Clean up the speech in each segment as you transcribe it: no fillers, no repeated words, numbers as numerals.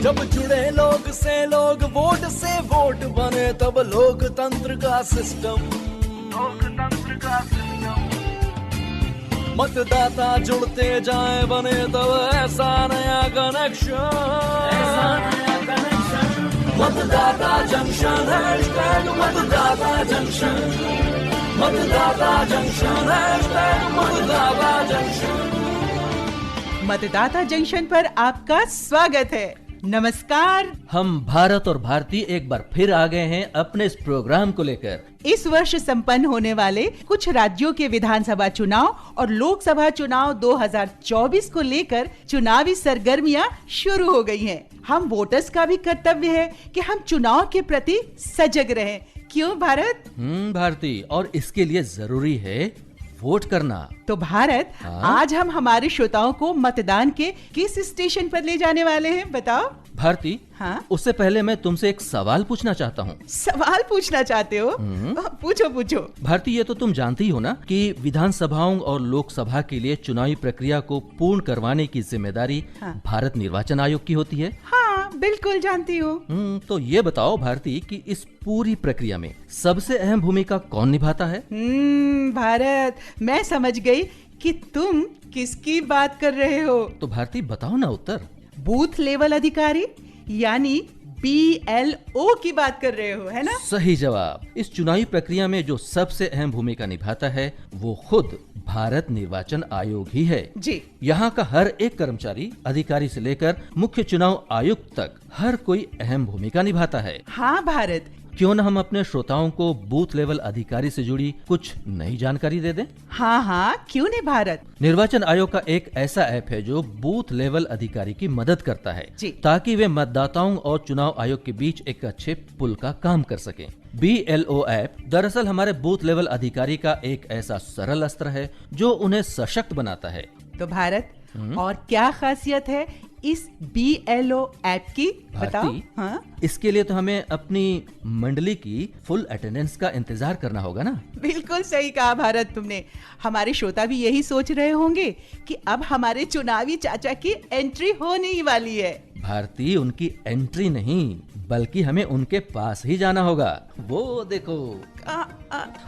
जब जुड़े लोग से लोग, वोट से वोट बने, तब लोकतंत्र का सिस्टम। मतदाता जुड़ते जाए, बने तब ऐसा नया कनेक्शन। मतदाता जंक्शन, हैशटैग मतदाता जंक्शन। मतदाता जंक्शन, हैशटैग मतदाता जंक्शन। मतदाता जंक्शन पर आपका स्वागत है। नमस्कार। हम भारत और भारती एक बार फिर आ गए हैं अपने इस प्रोग्राम को लेकर। इस वर्ष संपन्न होने वाले कुछ राज्यों के विधानसभा चुनाव और लोकसभा चुनाव 2024 को लेकर चुनावी सरगर्मियां शुरू हो गई हैं। हम वोटर्स का भी कर्तव्य है कि हम चुनाव के प्रति सजग रहें। क्यों भारत? भारती, और इसके लिए जरूरी है वोट करना। तो भारत, आज हम हमारे श्रोताओं को मतदान के किस स्टेशन पर ले जाने वाले हैं, बताओ। भारती, हाँ? उससे पहले मैं तुमसे एक सवाल पूछना चाहता हूँ। सवाल पूछना चाहते हो? पूछो पूछो। भारती, ये तो तुम जानती ही हो ना कि विधानसभाओं और लोकसभा के लिए चुनावी प्रक्रिया को पूर्ण करवाने की जिम्मेदारी भारत निर्वाचन आयोग की होती है। हाँ, बिल्कुल जानती हूँ। तो ये बताओ भारती कि इस पूरी प्रक्रिया में सबसे अहम भूमिका कौन निभाता है? भारत, मैं समझ गई कि तुम किसकी बात कर रहे हो। तो भारती बताओ ना उत्तर। बूथ लेवल अधिकारी यानी BLO की बात कर रहे हो, है ना? सही जवाब। इस चुनावी प्रक्रिया में जो सबसे अहम भूमिका निभाता है वो खुद भारत निर्वाचन आयोग ही है जी। यहाँ का हर एक कर्मचारी, अधिकारी से लेकर मुख्य चुनाव आयुक्त तक हर कोई अहम भूमिका निभाता है। हाँ भारत, क्यों न हम अपने श्रोताओं को बूथ लेवल अधिकारी से जुड़ी कुछ नई जानकारी दे दें? हाँ, क्यों नहीं भारत। निर्वाचन आयोग का एक ऐसा ऐप है जो बूथ लेवल अधिकारी की मदद करता है ताकि वे मतदाताओं और चुनाव आयोग के बीच एक अच्छे पुल का काम कर सकें। BLO ऐप दरअसल हमारे बूथ लेवल अधिकारी का एक ऐसा सरल अस्त्र है जो उन्हें सशक्त बनाता है। तो भारत, और क्या खासियत है इस BLO ऐप की, बताओ। हाँ? इसके लिए तो हमें अपनी मंडली की फुल अटेंडेंस का इंतजार करना होगा ना। बिल्कुल सही कहा भारत तुमने। हमारे श्रोता भी यही सोच रहे होंगे कि अब हमारे चुनावी चाचा की एंट्री होने ही वाली है। भारती, उनकी एंट्री नहीं बल्कि हमें उनके पास ही जाना होगा। वो देखो,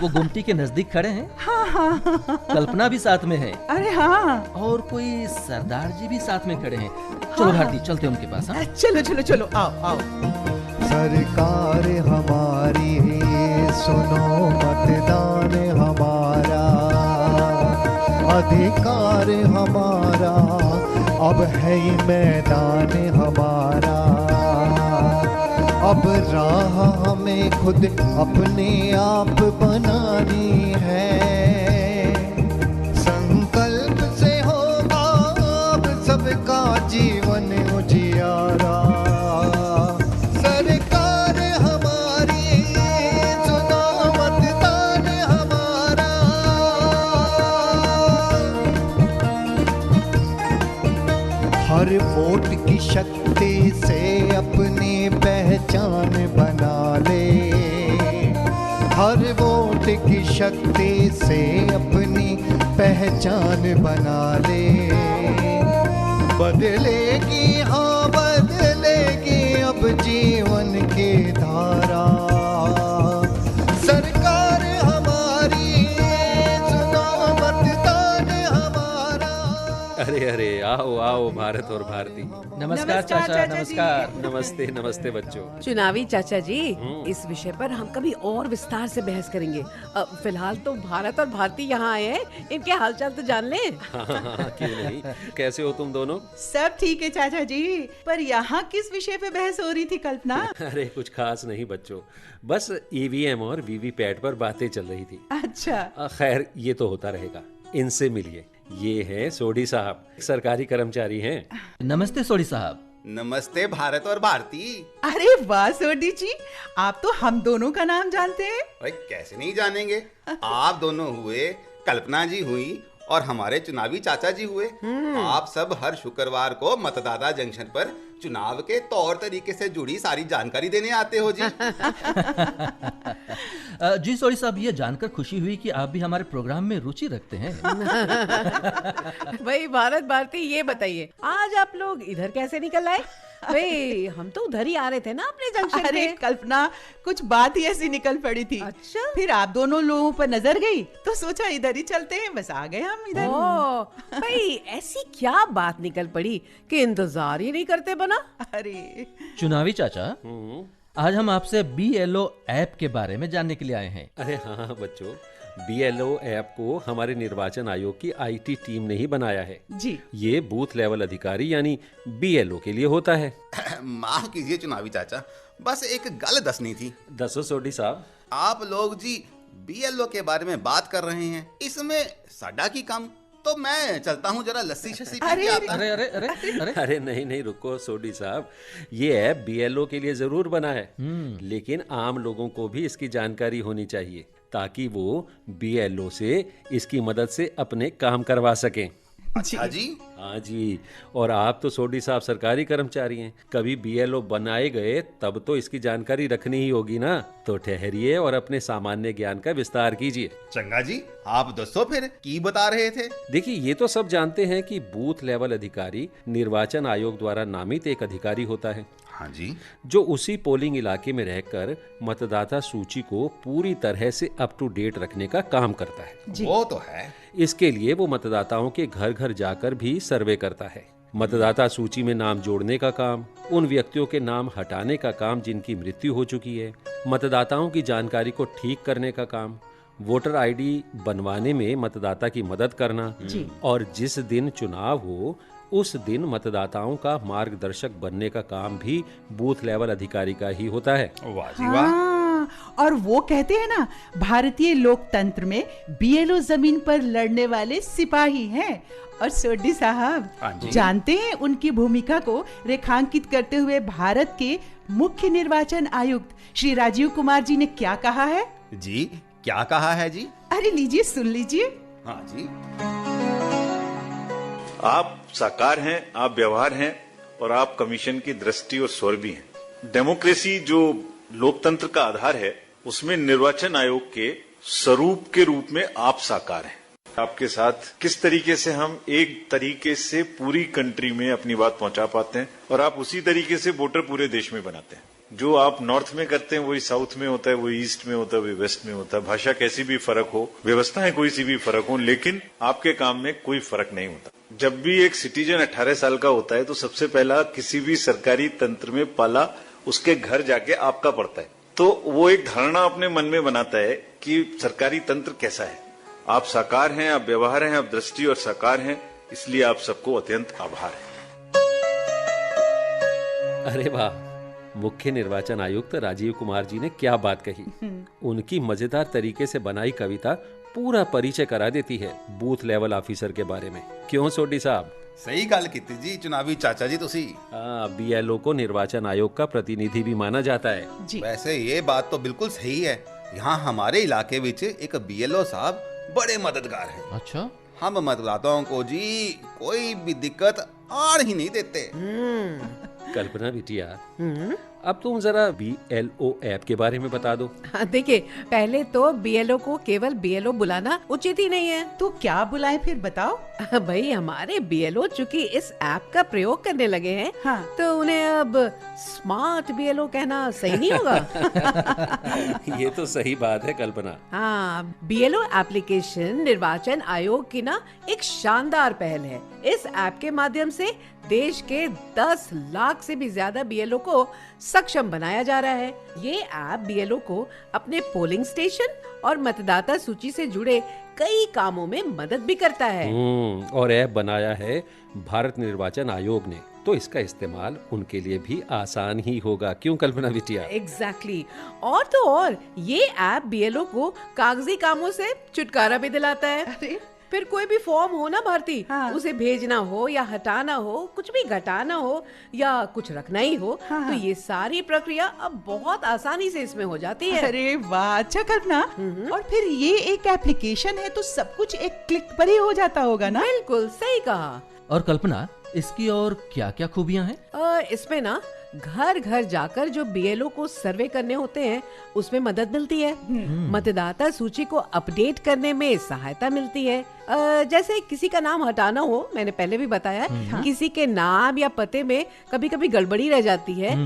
वो गुमटी के नजदीक खड़े हैं। हाँ। कल्पना भी साथ में है। अरे हाँ, और कोई सरदार जी भी साथ में खड़े हैं। चलो भारती, चलते हैं उनके पास। हाँ? चलो, आओ। सरकार हमारी सुनो, मतदान हमारा, अधिकार हमारा, अब है ये मैदान हमारा। अब राह हमें खुद अपने आप बनानी है। संकल्प से होगा अब सबका जीवन उजियारा। सरकार हमारी सुनो, मतदान हमारा। हर वोट की शक्ति से अपनी पहचान बना ले। हर वोट की शक्ति से अपनी पहचान बना ले। बदलेगी, हाँ बदलेगी अब जीवन की धारा। सरकार हमारी सुनो, मतदान हमारा। अरे आओ भारत और भारती। नमस्कार चाचा, नमस्कार। नमस्ते बच्चों। चुनावी चाचा जी, इस विषय पर हम कभी और विस्तार से बहस करेंगे। फिलहाल तो भारत और भारती यहाँ आए हैं, इनके हालचाल तो जान लें। हाँ, क्यों नहीं। कैसे हो तुम दोनों? सब ठीक है चाचा जी, पर यहाँ किस विषय पे बहस हो रही थी कल्पना? अरे कुछ खास नहीं बच्चों, बस EVM और VVPAT पर बातें चल रही थी। अच्छा। खैर, ये तो होता रहेगा। इनसे मिलिए, ये है सोडी साहब, सरकारी कर्मचारी हैं। नमस्ते सोडी साहब। नमस्ते भारत और भारती। अरे वाह सोडी जी, आप तो हम दोनों का नाम जानते हैं। अरे कैसे नहीं जानेंगे। आप दोनों हुए, कल्पना जी हुई और हमारे चुनावी चाचा जी हुए। आप सब हर शुक्रवार को मतदाता जंक्शन पर चुनाव के तौर तरीके से जुड़ी सारी जानकारी देने आते हो जी। जी सोडी साहब, ये जानकर खुशी हुई कि आप भी हमारे प्रोग्राम में रुचि रखते हैं। भाई भारत भारती, ये बताइए आज आप लोग इधर कैसे निकल आए? भाई हम तो उधर ही आ रहे थे ना अपने जंक्शन अरे पे। कल्पना, कुछ बात ही ऐसी निकल पड़ी थी। अच्छा? फिर आप दोनों लोगों पर नजर गई तो सोचा इधर ही चलते हैं, बस आ गए हम इधर। ओ भाई, ऐसी क्या बात निकल पड़ी कि इंतजार ही नहीं करते बना? अरे चुनावी चाचा, आज हम आपसे BLO ऐप के बारे में जानने के लिए आए हैं। अरे हाँ बच्चों, BLO ऐप को हमारे निर्वाचन आयोग की IT टीम ने ही बनाया है जी। ये बूथ लेवल अधिकारी यानी BLO के लिए होता है। माफ कीजिए चुनावी चाचा, बस एक गल दसनी थी। दसो सोडी साहब। आप लोग जी BLO के बारे में बात कर रहे हैं, इसमें साडा की कम, तो मैं चलता हूँ जरा लस्सी शस्सी पी के आता हूँ। अरे अरे अरे अरे अरे नहीं रुको सोडी साहब, ये ऐप BLO के लिए जरूर बना है, लेकिन आम लोगों को भी इसकी जानकारी होनी चाहिए ताकि वो BLO से इसकी मदद से अपने काम करवा सकें। अच्छा जी। हाँ जी, और आप तो सोडी साहब सरकारी कर्मचारी हैं, कभी BLO बनाए गए तब तो इसकी जानकारी रखनी ही होगी ना। तो ठहरिए और अपने सामान्य ज्ञान का विस्तार कीजिए। चंगा जी, आप दसो फिर की बता रहे थे। देखिए, ये तो सब जानते हैं कि बूथ लेवल अधिकारी निर्वाचन आयोग द्वारा नामित एक अधिकारी होता है। हाँ जी। जो उसी पोलिंग इलाके में रहकर मतदाता सूची को पूरी तरह से अप टू डेट रखने का काम करता है। वो तो है। इसके लिए वो मतदाताओं के घर घर जाकर भी सर्वे करता है। मतदाता सूची में नाम जोड़ने का काम, उन व्यक्तियों के नाम हटाने का काम जिनकी मृत्यु हो चुकी है, मतदाताओं की जानकारी को ठीक करने का काम, वोटर ID बनवाने में मतदाता की मदद करना, और जिस दिन चुनाव हो उस दिन मतदाताओं का मार्गदर्शक बनने का काम भी बूथ लेवल अधिकारी का ही होता है। वाह जी वाह। हाँ, और वो कहते हैं ना, भारतीय लोकतंत्र में BLO जमीन पर लड़ने वाले सिपाही हैं। और सोडी साहब, जानते हैं उनकी भूमिका को रेखांकित करते हुए भारत के मुख्य निर्वाचन आयुक्त श्री राजीव कुमार जी ने क्या कहा है? जी क्या कहा है जी? अरे लीजिए, सुन लीजिए। हाँ जी। आप साकार हैं, आप व्यवहार हैं और आप कमीशन की दृष्टि और स्वर भी हैं। डेमोक्रेसी जो लोकतंत्र का आधार है, उसमें निर्वाचन आयोग के स्वरूप के रूप में आप साकार हैं। आपके साथ किस तरीके से हम एक तरीके से पूरी कंट्री में अपनी बात पहुंचा पाते हैं और आप उसी तरीके से वोटर पूरे देश में बनाते हैं। जो आप नॉर्थ में करते हैं वही साउथ में होता है, वही ईस्ट में होता है, वही वेस्ट में होता है। भाषा कैसी भी फर्क हो, व्यवस्थाएं कोई सी भी फर्क हो, लेकिन आपके काम में कोई फर्क नहीं होता। जब भी एक सिटीजन 18 साल का होता है तो सबसे पहला किसी भी सरकारी तंत्र में पाला उसके घर जाके आपका पड़ता है। तो वो एक धारणा अपने मन में बनाता है कि सरकारी तंत्र कैसा है। आप साकार हैं, आप व्यवहार हैं, आप दृष्टि और साकार हैं, इसलिए आप सबको अत्यंत आभार है। अरे वाह, मुख्य निर्वाचन आयुक्त राजीव कुमार जी ने क्या बात कही। उनकी मजेदार तरीके से बनाई कविता पूरा परिचय करा देती है बूथ लेवल ऑफिसर के बारे में। क्यों सोडी साहब? सही गल की जी चुनावी चाचा जी तुसी। BLO को निर्वाचन आयोग का प्रतिनिधि भी माना जाता है जी। वैसे ये बात तो बिल्कुल सही है। यहाँ हमारे इलाके विच एक BLO साहब बड़े मददगार हैं। अच्छा, हम मतदाताओं को जी कोई भी दिक्कत आड़ ही नहीं देते। कल्पना बिटिया, अब तुम जरा BLO ऐप के बारे में बता दो। हाँ, देखिए, पहले तो BLO को केवल BLO बुलाना उचित ही नहीं है। तो क्या बुलाएं फिर, बताओ। भाई हमारे BLO चूंकि इस ऐप का प्रयोग करने लगे हैं, हाँ। तो उन्हें अब स्मार्ट BLO कहना सही नहीं होगा। ये तो सही बात है कल्पना। हाँ, BLO एप्लीकेशन निर्वाचन आयोग की ना एक शानदार पहल है। इस ऐप के माध्यम से देश के 10 लाख से भी ज्यादा BLO को सक्षम बनाया जा रहा है। ये ऐप BLO को अपने पोलिंग स्टेशन और मतदाता सूची से जुड़े कई कामों में मदद भी करता है। और ऐप बनाया है भारत निर्वाचन आयोग ने, तो इसका इस्तेमाल उनके लिए भी आसान ही होगा। क्यों कल्पना बिटिया? एग्जैक्टली। और तो और ये ऐप BLO को कागजी कामों से छुटकारा भी दिलाता है। अरे फिर कोई भी फॉर्म हो ना भारती, हाँ। उसे भेजना हो या हटाना हो, कुछ भी घटाना हो या कुछ रखना ही हो, हाँ। तो ये सारी प्रक्रिया अब बहुत आसानी से इसमें हो जाती है। अरे वाह, अच्छा कल्पना। और फिर ये एक एप्लीकेशन है तो सब कुछ एक क्लिक पर ही हो जाता होगा ना? बिल्कुल सही कहा। और कल्पना, इसकी और क्या क्या खूबियां हैं? इसमें ना घर घर जाकर जो बीएलओ को सर्वे करने होते हैं उसमें मदद मिलती है। मतदाता सूची को अपडेट करने में सहायता मिलती है। जैसे किसी का नाम हटाना हो, मैंने पहले भी बताया, किसी के नाम या पते में कभी कभी गड़बड़ी रह जाती है,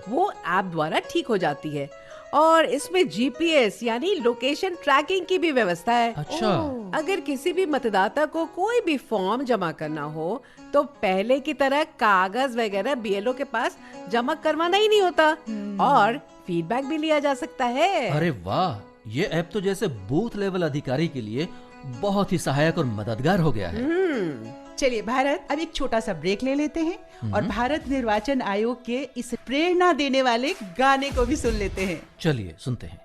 वो ऐप द्वारा ठीक हो जाती है। और इसमें जीपीएस यानी लोकेशन ट्रैकिंग की भी व्यवस्था है। अच्छा। अगर किसी भी मतदाता को कोई भी फॉर्म जमा करना हो तो पहले की तरह कागज वगैरह बीएलओ के पास जमा करवाना ही नहीं होता और फीडबैक भी लिया जा सकता है। अरे वाह, ये ऐप तो जैसे बूथ लेवल अधिकारी के लिए बहुत ही सहायक और मददगार हो गया है। चलिए भारत, अब एक छोटा सा ब्रेक ले लेते हैं और भारत निर्वाचन आयोग के इस प्रेरणा देने वाले गाने को भी सुन लेते हैं। चलिए सुनते हैं।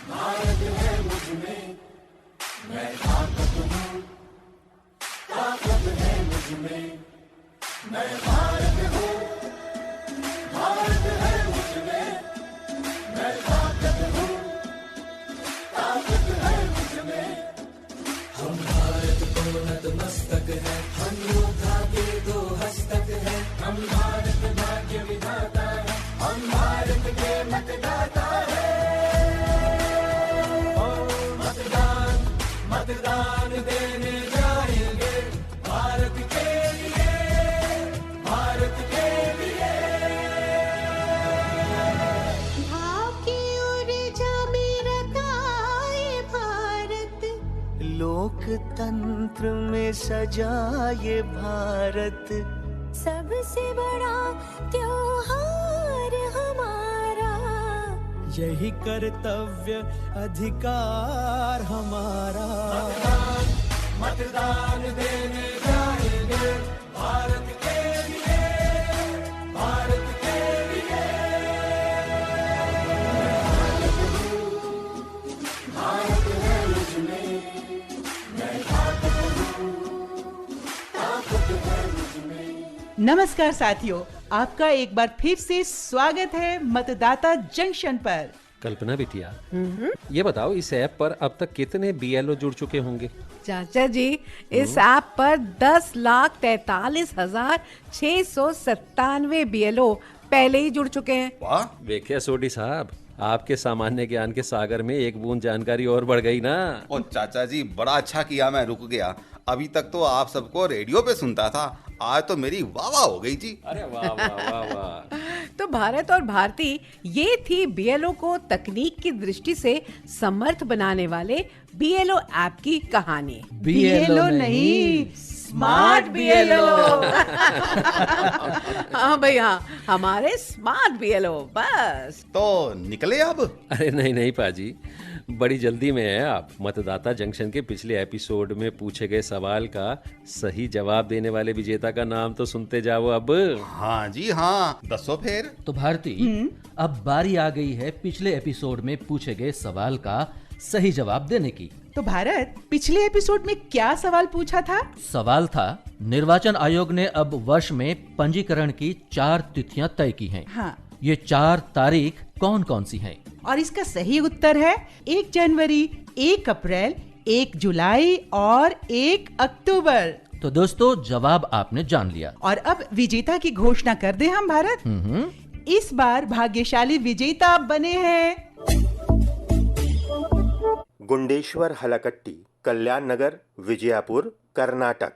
भारत है मुझमें, मैं ताकत हूँ, ताकत है मुझमें, मैं भारत हूँ, भारत है मुझमें, मैं ताकत हूँ, ताकत है मुझमें। हम भारत को नतमस्तक है, हम योद्धा के दो हस्तक है, हम भारत भाग्य विधाता है, हम भारत के मतदाता है। मतदान मतदान देने जाएंगे भारत के लिए, भारत के लिए। भाव की ऊर्जा में रताए भारत, लोकतंत्र में सजाए भारत, सबसे बड़ा त्योहार हमारा, यही कर्तव्य अधिकार हमारा। मतदान मतदान देने जाएंगे भारत के लिए, भारत के लिए। भारत है मुझमें, मैं ताकत हूँ, ताकत है मुझमें। नमस्कार साथियों, आपका एक बार फिर से स्वागत है मतदाता जंक्शन पर। कल्पना बिटिया, ये बताओ इस ऐप पर अब तक कितने बीएलओ जुड़ चुके होंगे? चाचा जी, इस ऐप पर 10,43,697 बीएलओ पहले ही जुड़ चुके हैं। वाह, देखिए सोडी साहब, आपके सामान्य ज्ञान के सागर में एक बूंद जानकारी और बढ़ गई ना। ओ चाचा जी, बड़ा अच्छा किया मैं रुक गया। अभी तक तो आप सबको रेडियो पे सुनता था, आज तो मेरी वाह वाह हो गई जी। अरे वाह वाह वाह वाह। तो भारत और भारती, ये थी बीएलओ को तकनीक की दृष्टि से समर्थ बनाने वाले बीएलओ ऐप की कहानी। बीएलओ नहीं, स्मार्ट बीएलओ। हाँ भाई हाँ, हमारे स्मार्ट बीएलओ बस। तो निकले अब? अरे नहीं नहीं पाजी, बड़ी जल्दी में है आप। मतदाता जंक्शन के पिछले एपिसोड में पूछे गए सवाल का सही जवाब देने वाले विजेता का नाम तो सुनते जाओ अब। हाँ जी हाँ, दसो फिर। तो भारती, अब बारी आ गई है पिछले एपिसोड में पूछे गए सवाल का सही जवाब देने की। तो भारत, पिछले एपिसोड में क्या सवाल पूछा था? सवाल था, निर्वाचन आयोग ने अब वर्ष में पंजीकरण की 4 तिथियां तय की हैं। हाँ। ये 4 तारीख कौन कौन सी हैं? और इसका सही उत्तर है 1 जनवरी, 1 अप्रैल, 1 जुलाई और 1 अक्टूबर। तो दोस्तों, जवाब आपने जान लिया। और अब विजेता की घोषणा कर दे हम भारत। इस बार भाग्यशाली विजेता बने हैं गुंडेश्वर हलकट्टी, कल्याण नगर, विजयपुर, कर्नाटक।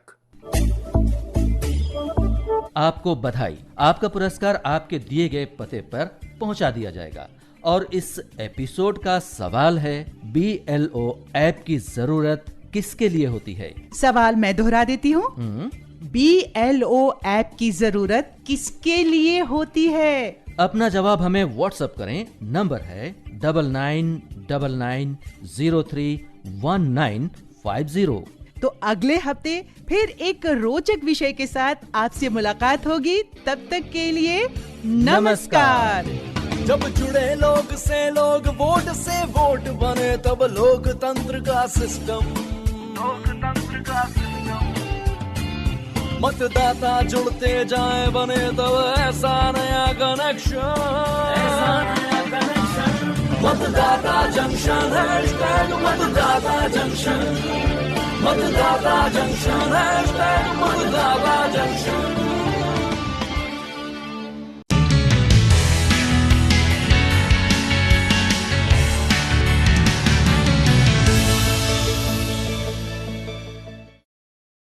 आपको बधाई। आपका पुरस्कार आपके दिए गए पते पर पहुंचा दिया जाएगा। और इस एपिसोड का सवाल है, बीएलओ ऐप की जरूरत किसके लिए होती है? सवाल मैं दोहरा देती हूँ। बीएलओ ऐप की जरूरत किसके लिए होती है? अपना जवाब हमें व्हाट्सएप करें। नंबर है 9999031950। तो अगले हफ्ते फिर एक रोचक विषय के साथ आपसे मुलाकात होगी। तब तक के लिए नमस्कार। जब जुड़े लोग से लोग, वोट से वोट बने, तब लोकतंत्र का सिस्टम, लोकतंत्र का सिस्टम। मतदाता जुड़ते जाए बने तब ऐसा नया कनेक्शन, ऐसा नया कनेक्शन। मतदाता जंक्शन, हैशटैग मतदाता जंक्शन। मतदाता जंक्शन, मतदाता जंक्शन।